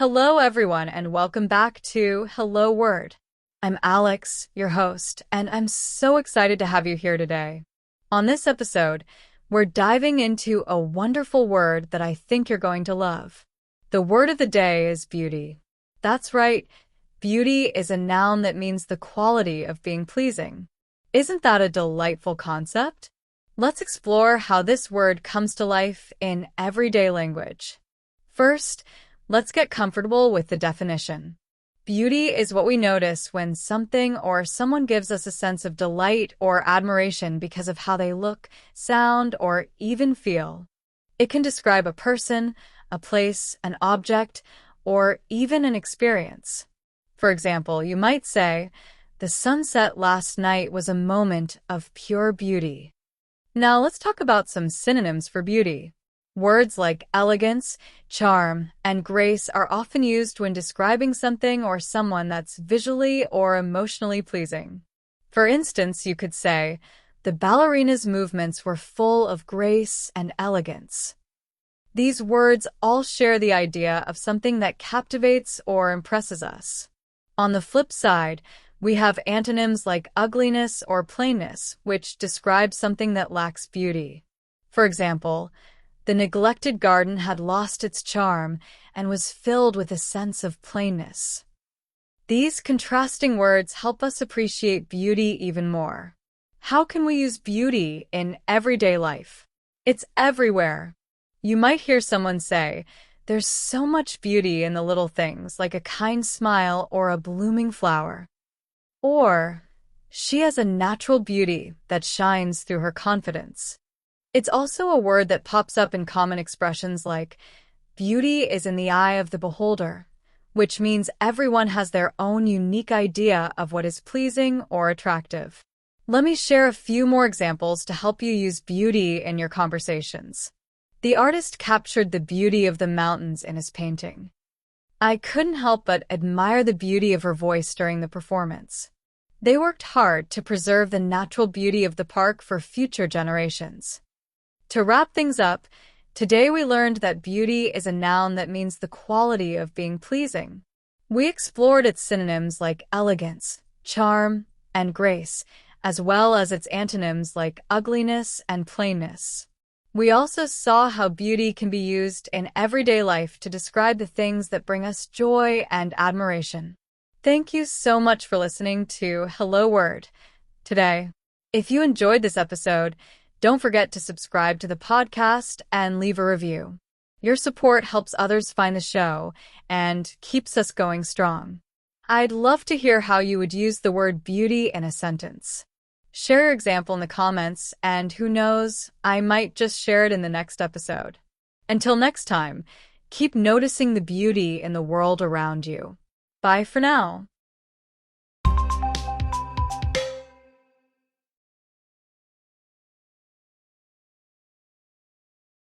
Hello, everyone, and welcome back to Hello Word. I'm Alex, your host, and I'm so excited to have you here today. On this episode, we're diving into a wonderful word that I think you're going to love. The word of the day is beauty. That's right, beauty is a noun that means the quality of being pleasing. Isn't that a delightful concept? Let's explore how this word comes to life in everyday language. First, let's get comfortable with the definition. Beauty is what we notice when something or someone gives us a sense of delight or admiration because of how they look, sound, or even feel. It can describe a person, a place, an object, or even an experience. For example, you might say, "The sunset last night was a moment of pure beauty." Now let's talk about some synonyms for beauty. Words like elegance, charm, and grace are often used when describing something or someone that's visually or emotionally pleasing. For instance, you could say, "The ballerina's movements were full of grace and elegance." These words all share the idea of something that captivates or impresses us. On the flip side, we have antonyms like ugliness or plainness, which describe something that lacks beauty. For example, the neglected garden had lost its charm and was filled with a sense of plainness. These contrasting words help us appreciate beauty even more. How can we use beauty in everyday life? It's everywhere. You might hear someone say, "There's so much beauty in the little things, like a kind smile or a blooming flower." Or, "She has a natural beauty that shines through her confidence." It's also a word that pops up in common expressions like, "Beauty is in the eye of the beholder," which means everyone has their own unique idea of what is pleasing or attractive. Let me share a few more examples to help you use beauty in your conversations. The artist captured the beauty of the mountains in his painting. I couldn't help but admire the beauty of her voice during the performance. They worked hard to preserve the natural beauty of the park for future generations. To wrap things up, today we learned that beauty is a noun that means the quality of being pleasing. We explored its synonyms like elegance, charm, and grace, as well as its antonyms like ugliness and plainness. We also saw how beauty can be used in everyday life to describe the things that bring us joy and admiration. Thank you so much for listening to Hello Word today. If you enjoyed this episode, don't forget to subscribe to the podcast and leave a review. Your support helps others find the show and keeps us going strong. I'd love to hear how you would use the word beauty in a sentence. Share your example in the comments, and who knows, I might just share it in the next episode. Until next time, keep noticing the beauty in the world around you. Bye for now.